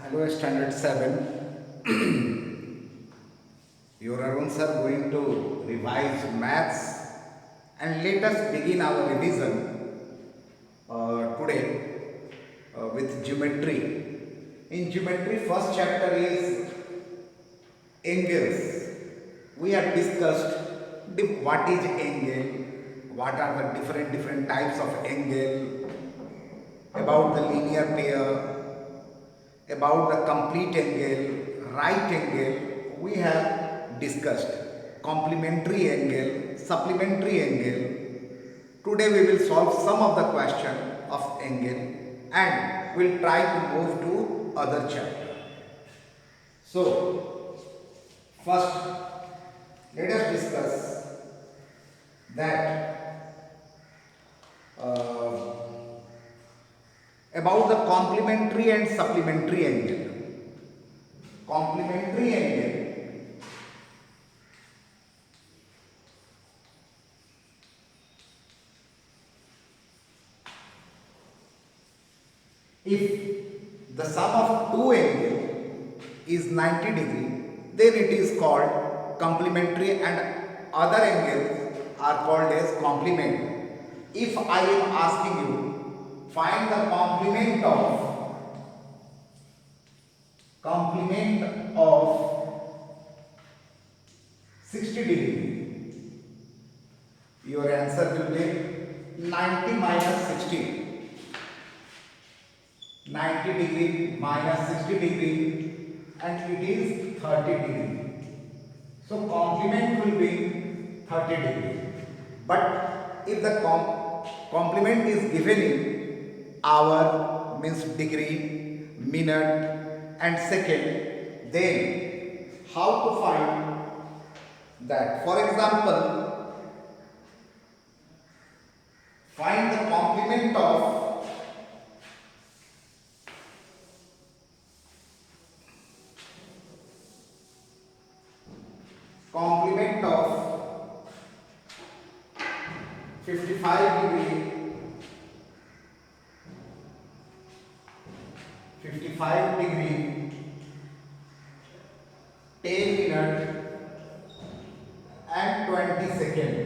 Hello, Standard 7. Your Arun sir going to revise maths, and let us begin our revision today with geometry. In geometry, first chapter is angles. We have discussed what is angle, what are the different types of angle, about the linear pair, about the complete angle, right angle. We have discussed complementary angle, supplementary angle. Today we will solve some of the question of angle and we'll try to move to other chapter. So first let us discuss that about the complementary and supplementary angle. Complementary angle if the sum of two angles is 90 degree, then it is called complementary and other angles are called as complement. If I am asking you, find the complement of 60 degree, your answer will be 90 minus 60. 90 degree minus 60 degree, and it is 30 degree. So complement will be 30 degree. But if the complement is given in hour, means degree, minute and second, then how to find that? For example, find the complement of complement of 55 degree, 55 degree, 10 minute and 20 second.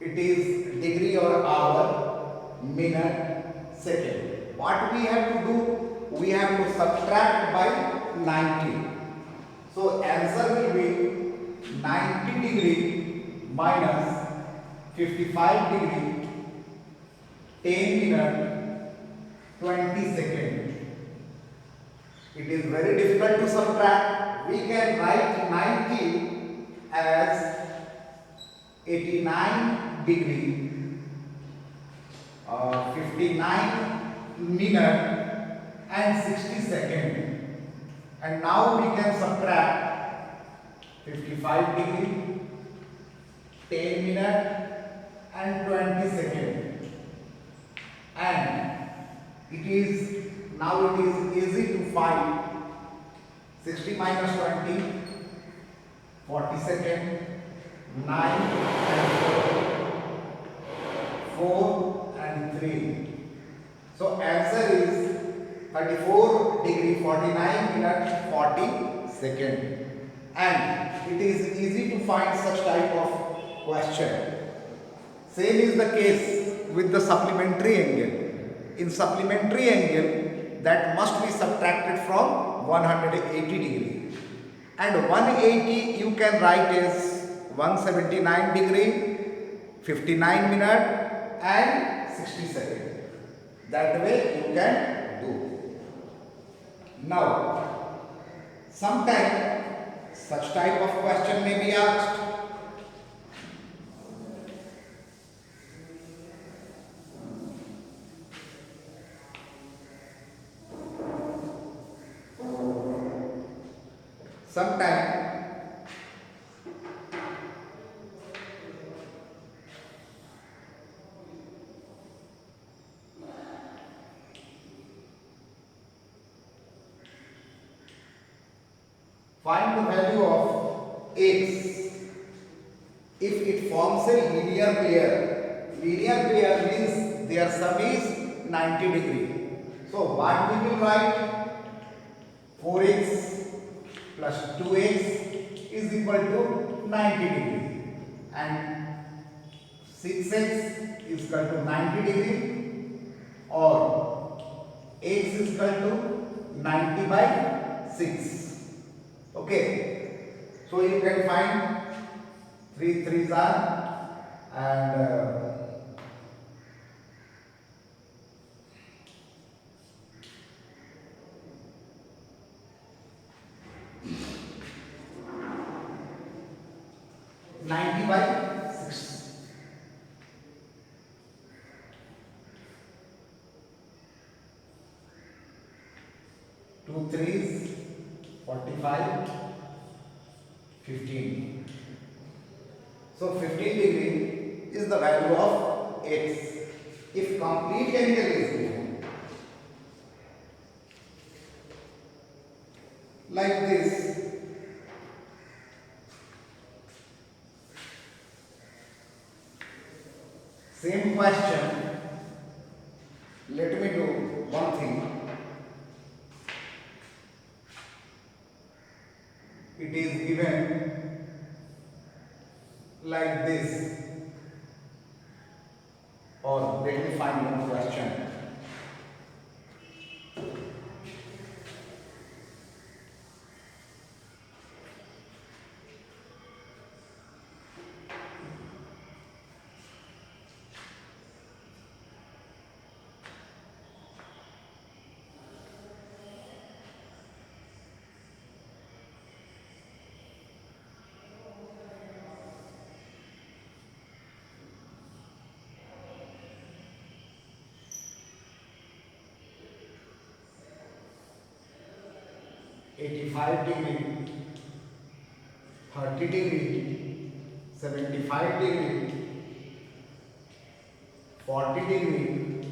It is degree or hour, minute, second. What we have to do? We have to subtract by 90. So answer will be 90 degree minus 55 degree, 10 minute, 20 second. It is very difficult to subtract. We can write 90 as 89 degree, 59 minute and 60 second. And now we can subtract 55 degree, 10 minute and 20 second. And it is easy to find 60 minus 20, 40 second, 9 and 4 and 3. So answer is 34 degree, 49 minute, 40 second. And it is easy to find such type of question. Same is the case with the supplementary angle. In supplementary angle, that must be subtracted from 180 degree. And 180 you can write as 179 degree, 59 minute and 60 second. That way you can do. Now, sometime such type of question may be asked. Sometime find the value of x if it forms a linear pair. Linear pair means their sum is 90 degree. So what we will write? 4x plus 2x is equal to 90 degree, and 6x is equal to 90 degree, or x is equal to 90 by 6. Okay, so you can find 3 3s are, and 90 by 6. 2 3s 45, 15. So 15 degree is the value of x. If complete angle is given like this, same question, let me do one thing. It is given like this, or let me find one question. '85 degree, 30 degree, 75 degree, 40 degree,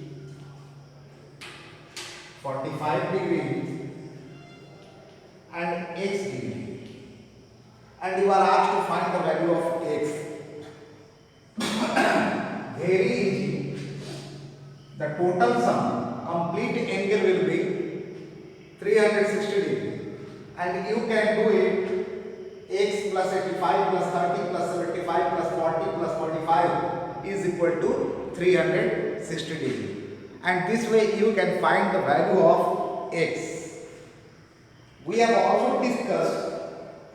45 degree, and x degree. And you are asked to find the value of x. Very easy. The total sum, complete angle will be 360 degree. And you can do it, x plus 85 plus 30 plus 75 plus 40 plus 45 is equal to 360 degree. And this way you can find the value of x. We have also discussed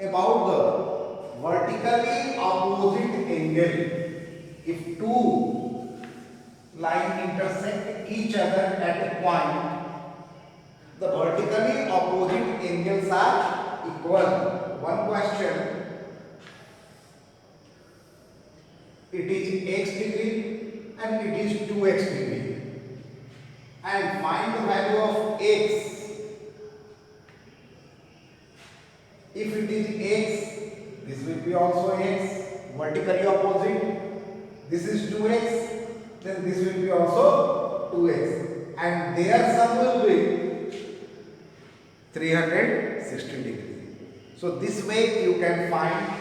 about the vertically opposite angle. If two lines intersect each other at a point, the vertically opposite angles are equal. One question, it is x degree and it is 2x degree, and find the value of x. If it is x, this will be also x, vertically opposite. This is 2x, then this will be also 2x, and their sum will be 360 degree. So this way you can find.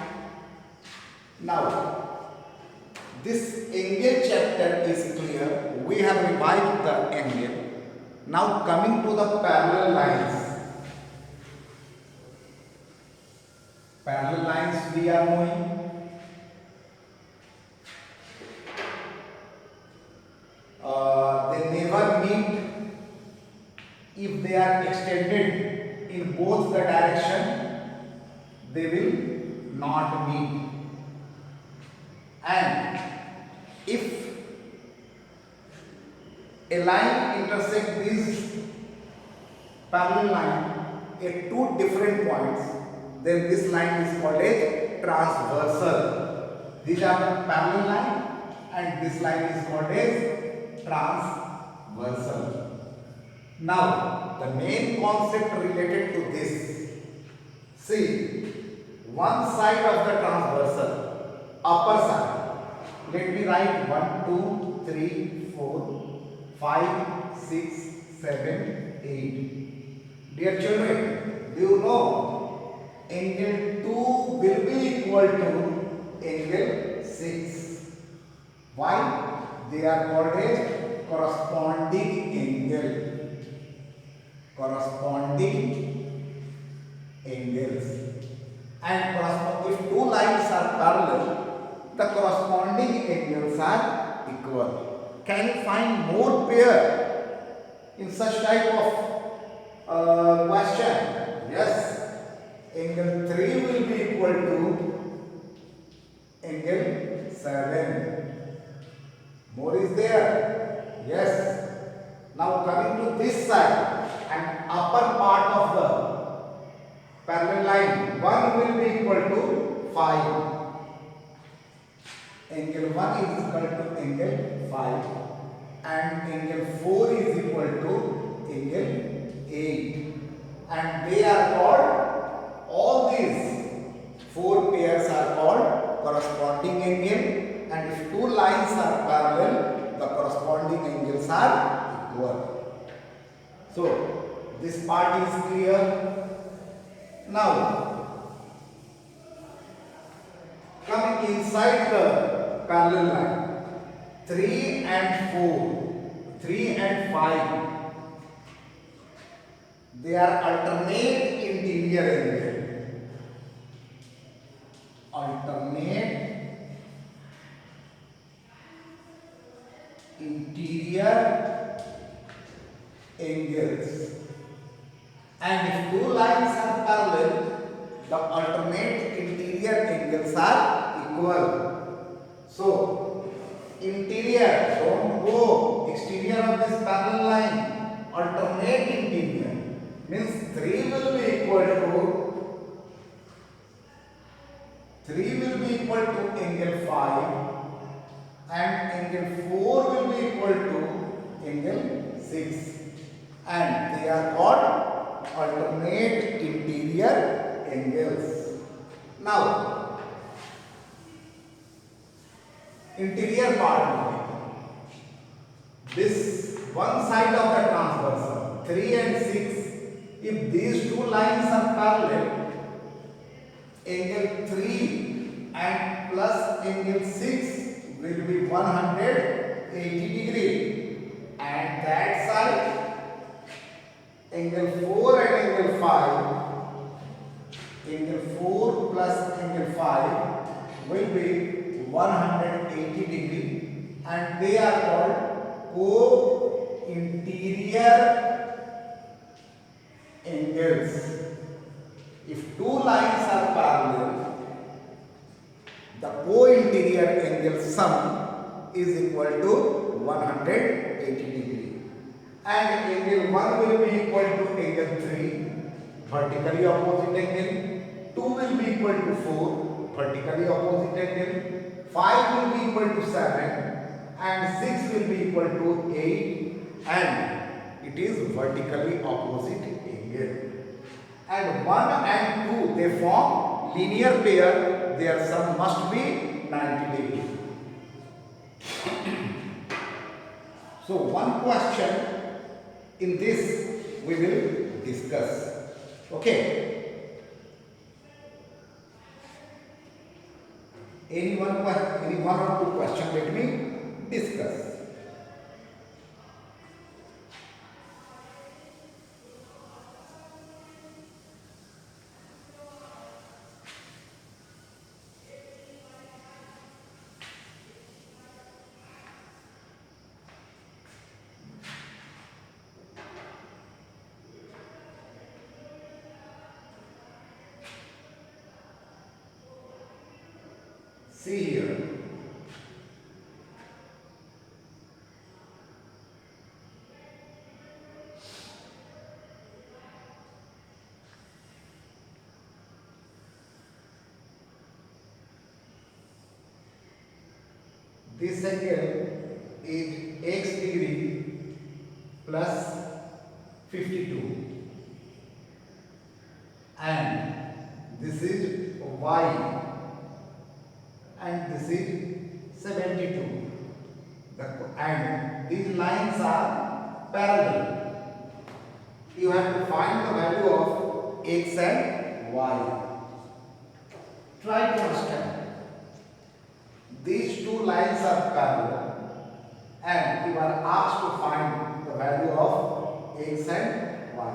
Now this angle chapter is clear. We have revised the angle. Now coming to the parallel lines. Parallel lines we are knowing. They never meet if they are extended in both the direction. They will not meet. And if a line intersects this parallel line at two different points, then this line is called a transversal. These are the parallel line, and this line is called as transversal. Now the main concept related to this, see, one side of the transversal, upper side, let me write 1 2 3 4 5 6 7 8. Dear children, do you know angle 2 will be equal to angle 6. Why? They are called as corresponding angle. corresponding angles. And if two lines are parallel, the corresponding angles are equal. Can you find more pair in such type of question? Yes. Angle 3 will be equal to angle 7. More is there? Yes. Now coming to this side and upper part of the parallel line, 1 will be equal to 5. Angle 1 is equal to angle 5 and angle 4 is equal to angle 8. And they are called, all these 4 pairs are called corresponding angle, and if two lines are parallel, the corresponding angles are equal. So this part is clear. Now coming inside the parallel line, 3 and 4, 3 and 5, they are alternate interior angle. Alternate interior angles. And if two lines are parallel, the alternate interior angles are equal. So, interior, don't go exterior of this parallel line. Alternate interior means 3 will be equal to angle 5 and angle 4 will be equal to angle 6, and they are called alternate interior angles. Now interior part, this one side of the transversal 3 and 6, if these two lines are parallel, angle 3 and plus angle 6 will be 180 degree, and that side angle 4 and angle 5, angle 4 plus angle 5 will be 180 degree, and they are called co-interior angles. If two lines are parallel, the co-interior angle sum is equal to 180 degree, and angle 1 will be equal to angle 3, vertically opposite angle, 2 will be equal to 4, vertically opposite angle, 5 will be equal to 7, and 6 will be equal to 8, and it is vertically opposite angle. And 1 and 2, they form linear pair, their sum must be 90 degree. So one question in this we will discuss. Okay. Any one or two question, let me discuss. See here. This angle is x degree plus 52, and this is y, and this is 72. And these lines are parallel. You have to find the value of x and y. Try to understand. These two lines are parallel, and you are asked to find the value of x and y.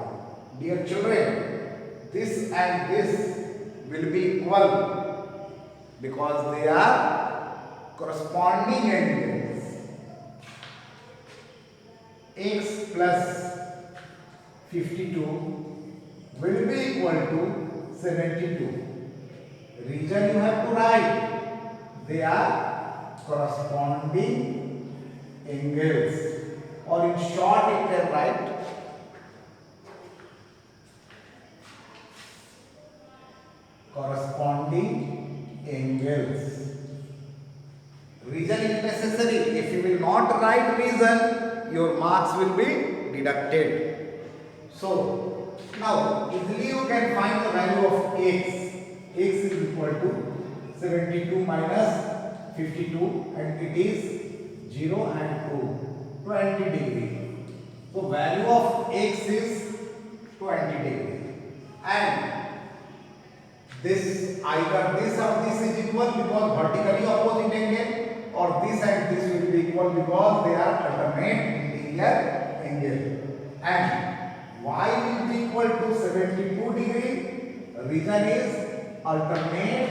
Dear children, this and this will be equal because they are corresponding angles. X plus 52 will be equal to 72. Reason you have to write. They are corresponding angles. Or in short you can write corresponding angles. Reason is necessary. If you will not write reason, your marks will be deducted. So, now easily you can find the value of x. X is equal to 72 minus 52 and it is 0 and 2. 20 degree. So, value of x is 20 degree. And this either this or this is equal because vertically opposite angle, or this and this will be equal because they are alternate interior angle. And y will be equal to 72 degree. Reason is alternate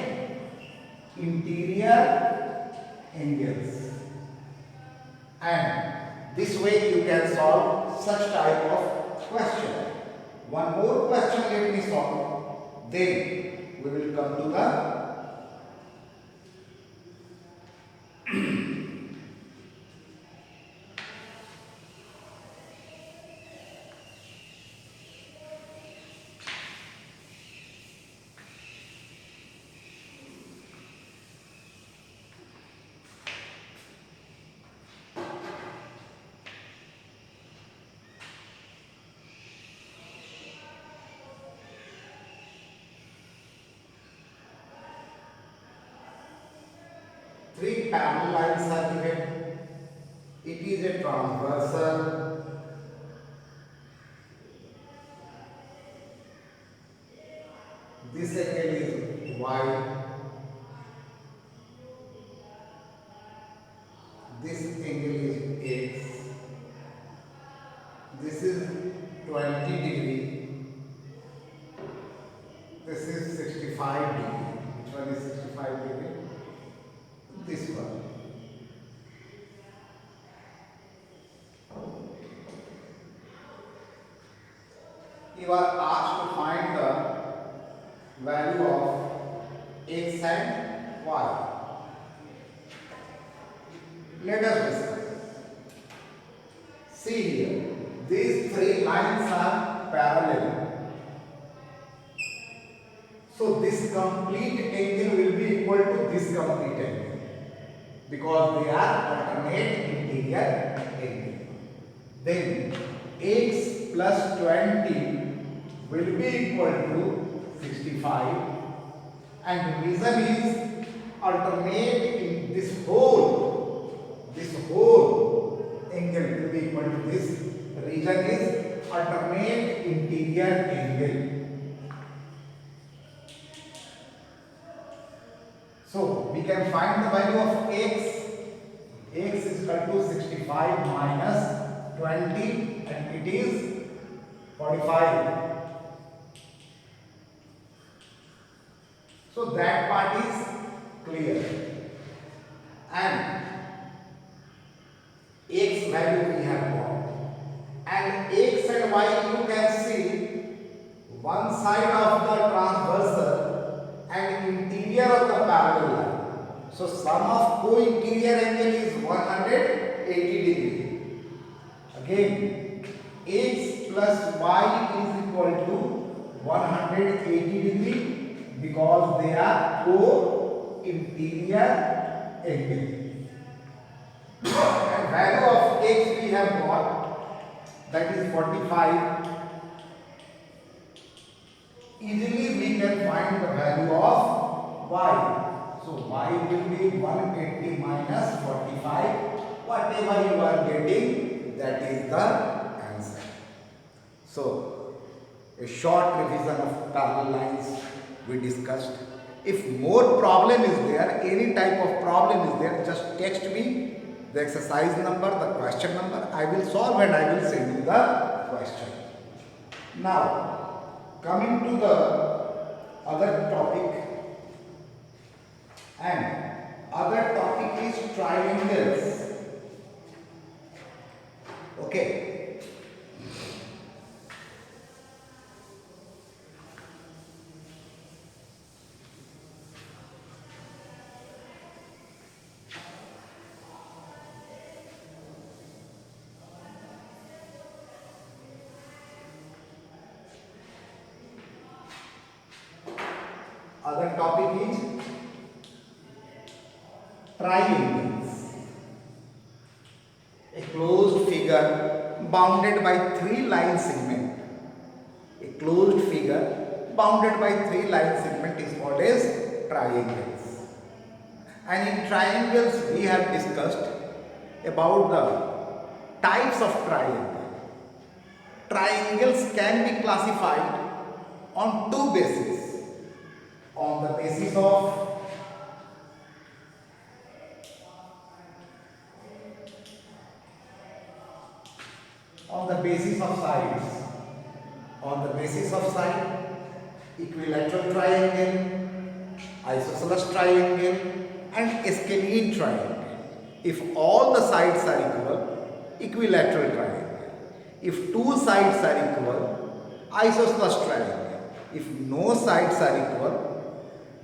interior angles. And this way you can solve such type of question. One more question let me solve. Then we will come to the three parallel lines are given. It is a transversal. This angle is y. This angle is x. This is 20 degree. This is 65 degree. Which one is 65 degree? This one. You are asked to find the value of x and y. Let us discuss. See here, these three lines are parallel. So this complete angle will be equal to this complete angle, because they are alternate interior angle. Then x plus 20 will be equal to 65, and reason is alternate in this whole angle will be equal to this. Reason is alternate interior angle. So we can find the value of x. X is equal to 65 minus 20 and it is 45. So that part is clear. And x value we have got. And x and y you can see one side of the transversal and interior of the parallel line. So sum of co-interior angle is 180 degree. Again, x plus y is equal to 180 degree because they are co-interior angle. And value of x we have got, that is 45. Easily we can find the value of y. So y will be 180 minus 45. Whatever you are getting, that is the answer. So a short revision of parallel lines we discussed. If more problem is there, any type of problem is there, just text me the exercise number, the question number. I will solve and I will send you the question. Now, coming to the other topic, and other topic is triangles. Okay. Other topic is triangles. A closed figure bounded by three line segment. A closed figure bounded by three line segment is called as triangles. And in triangles we have discussed about the types of triangle. Triangles can be classified on two bases. On the basis of sides. On the basis of side, equilateral triangle, isosceles triangle and scalene triangle. If all the sides are equal, equilateral triangle. If two sides are equal, isosceles triangle. If no sides are equal,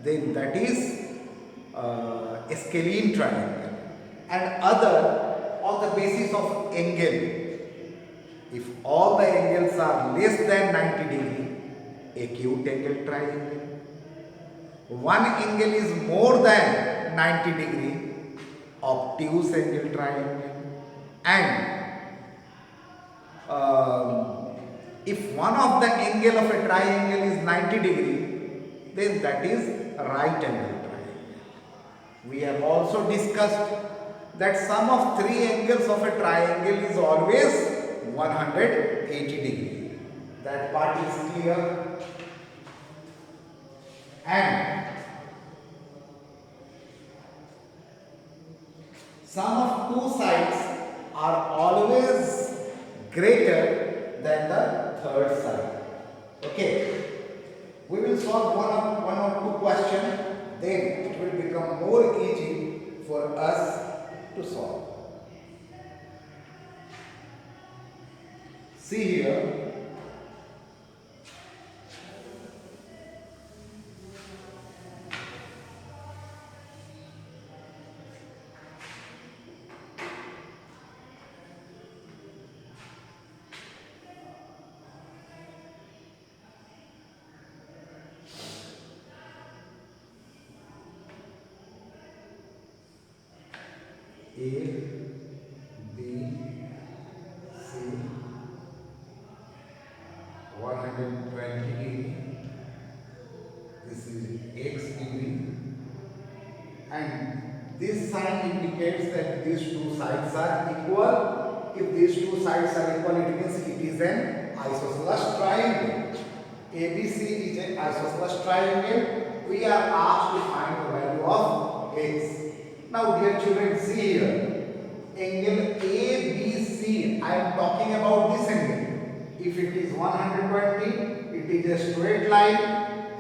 then that is scalene triangle. And other on the basis of angle. If all the angles are less than 90 degree, acute angle triangle. One angle is more than 90 degree, obtuse angle triangle. And if one of the angle of a triangle is 90 degree, then that is right angle triangle. We have also discussed that sum of three angles of a triangle is always 180 degree. That part is clear. And sum of two sides are always greater than the third side. Okay. We will solve one or two questions, then it will become more easy for us to solve. See here. A, B, C, 120 degree. This is x degree, and this sign indicates that these two sides are equal. If these two sides are equal, it means it is an isosceles triangle. ABC is an isosceles triangle. We are asked to find the value of x. Now dear children, see here, angle ABC, I am talking about this angle. If it is 120, it is a straight line,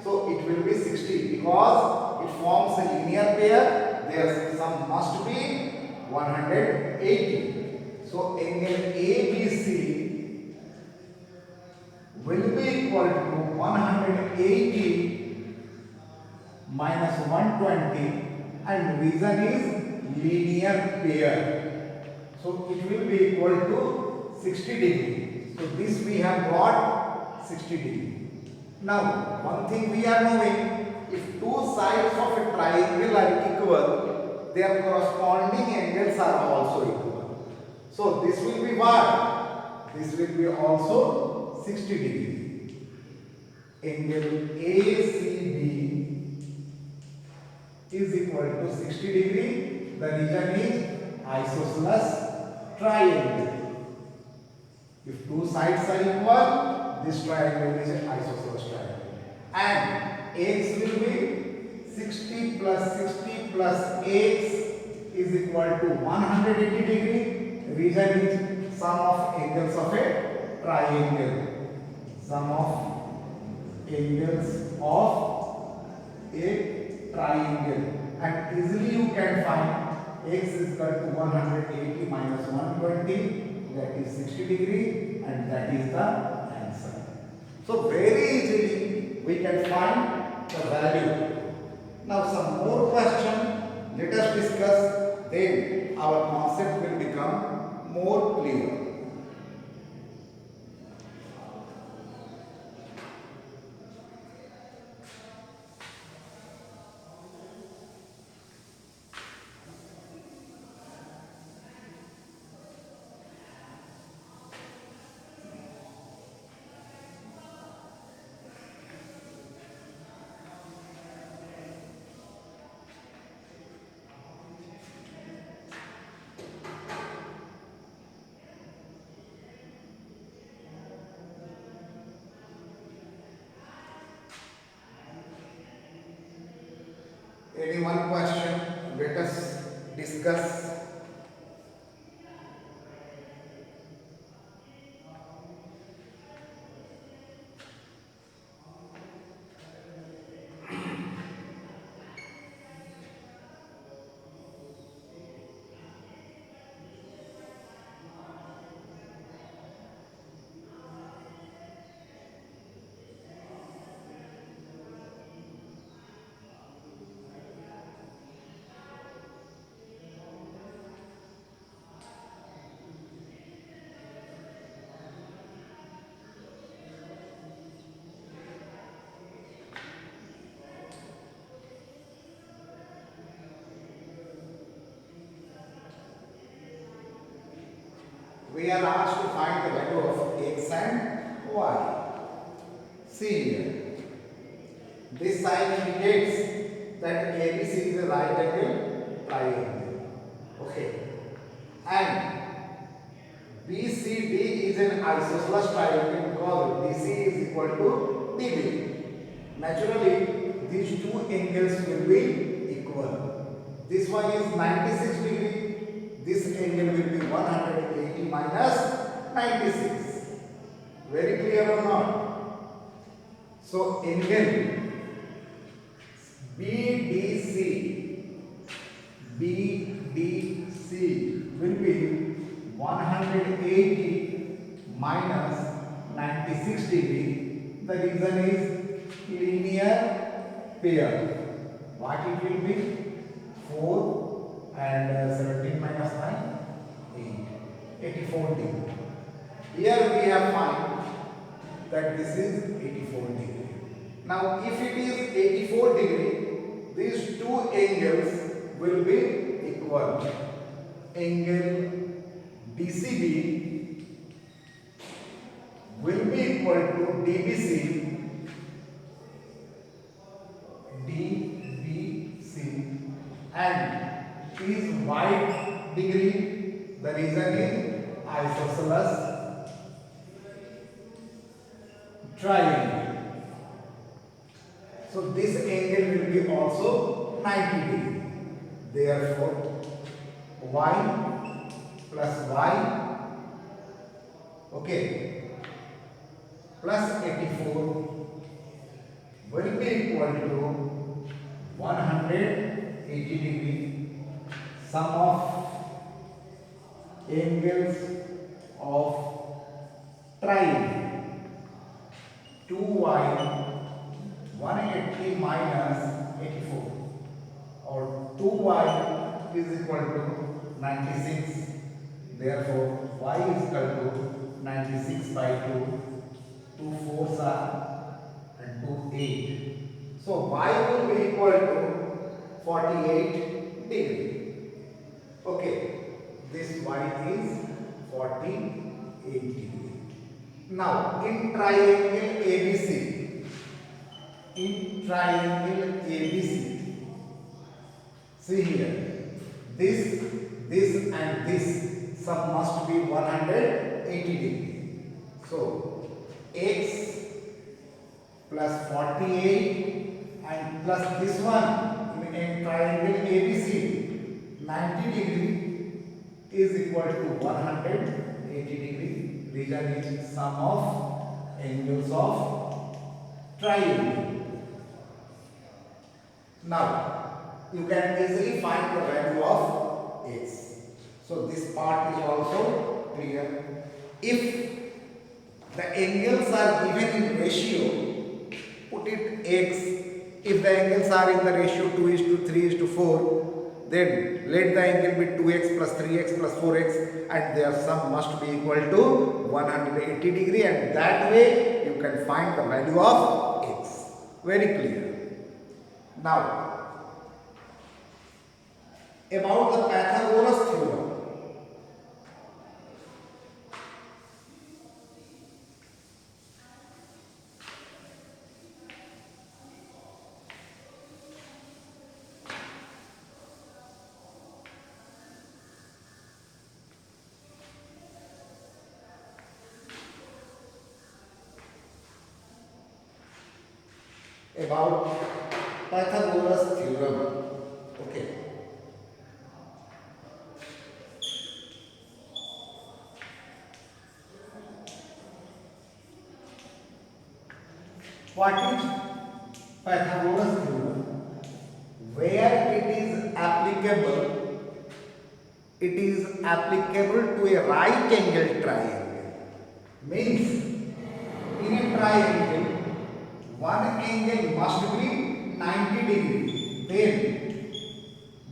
so it will be 60 because it forms a linear pair, their sum must be 180. So angle ABC will be equal to 180 minus 120. And reason is linear pair. So it will be equal to 60 degree. So this we have got 60 degree. Now one thing we are knowing, if two sides of a triangle are equal, their corresponding angles are also equal. So this will be what? This will be also 60 degree. Angle ACB is equal to 60 degree. The region is isosceles triangle. If two sides are equal, this triangle is an isosceles triangle. And x will be 60 plus 60 plus x is equal to 180 degree. Region is sum of angles of a triangle. sum of angles of a triangle, and easily you can find x is equal to 180 minus 120, that is 60 degree, and that is the answer. So very easily we can find the value. Now some more question, let us discuss, then our concept will become more clear. Any one question, let us discuss. We are asked to find the value of x and y. See here, this sign indicates that ABC is a right angle triangle. Okay, and BCD is an isosceles triangle because BC is equal to DB. Naturally, these two angles will be equal. This one is 96 degree. This angle will be 180 minus 96. Very clear or not? So angle BDC will be 180 minus 96 degree. The reason is linear pair. What it will be? 4 and 17 minus 9, 8. 84 degree. Here we have found that this is 84 degree. Now if it is 84 degree, these two angles will be equal. Angle BCB will be equal to DBC and is wide degree. The reason is isosceles triangle. So this angle will be also 90 degree. Therefore, y plus y, okay, plus 84 will be equal to 180 degree. Sum of angles of triangle 2y 180 minus 84, or 2y is equal to 96. Therefore, y is equal to 96 by 2. 2 4s are and 2 8. So y will be equal to 48 degree. Okay, this y is 48 degree. Now in triangle ABC, see here, this and this sum must be 180 degree. So x plus 48 and plus this one in triangle ABC 90 degree is equal to 180 degree. Reason is sum of angles of triangle. Now you can easily find the value of x. So this part is also clear. If the angles are given in ratio, put it x. If the angles are in the ratio 2:3:4, then let the angle be 2x plus 3x plus 4x, and their sum must be equal to 180 degree, and that way you can find the value of x. Very clear. Now about the Pythagoras theorem. About Pythagoras theorem. Okay. What is Pythagoras theorem? Where it is applicable to a right angle triangle. Means in a triangle, one angle must be 90 degree. Then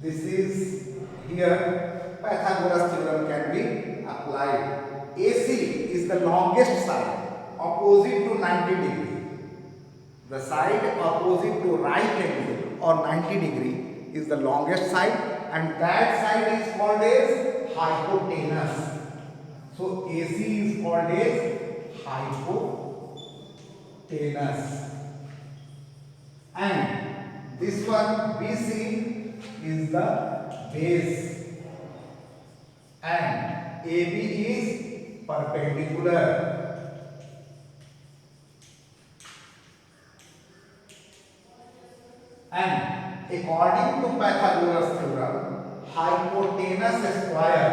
this is here Pythagoras theorem can be applied. AC is the longest side opposite to 90 degree. The side opposite to right angle or 90 degree is the longest side, and that side is called as hypotenuse. So AC is called as hypotenuse. And this one BC is the base, and AB is perpendicular. And according to Pythagoras theorem, hypotenuse square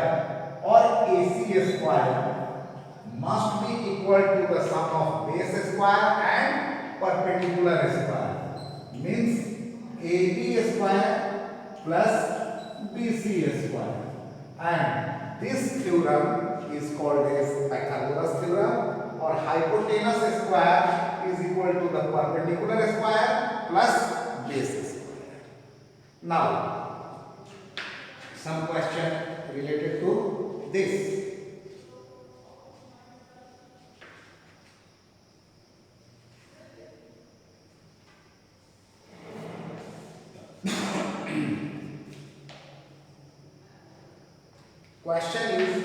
or AC square must be equal to the sum of base square and perpendicular square. Means AB square plus BC square, and this theorem is called as Pythagoras theorem, or hypotenuse square is equal to the perpendicular square plus base square. Now some question related to this. Question is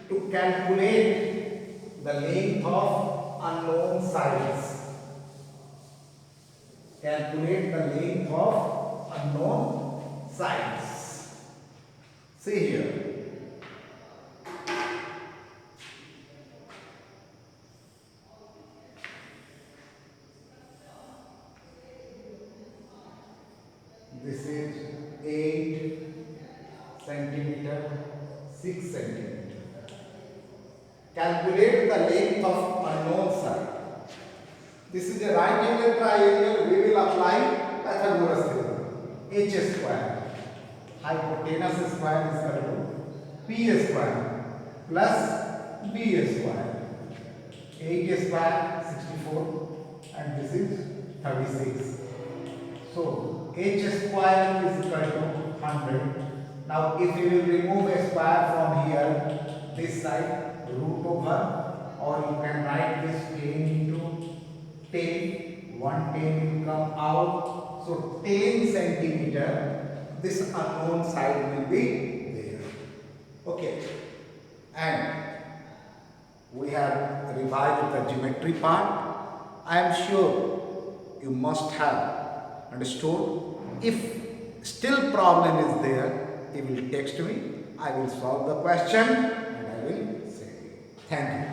to calculate the length of unknown sides. Calculate the length of unknown sides. See here. This is 8 centimeter, 6 centimeter. Calculate the length of unknown side. This is a right angle triangle. We will apply Pythagoras theorem. H square, hypotenuse square is equal to P square plus B square. 8 square 64 and this is 36. So H square is equal to 100. Now if we will remove a square from here, this side, root over, or you can write this 10 into 10, 110 will come out. So 10 centimeter, this unknown side will be there. Okay. And we have revised the geometry part. I am sure you must have understood. If still problem is there, you will text me. I will solve the question and I will say thank you.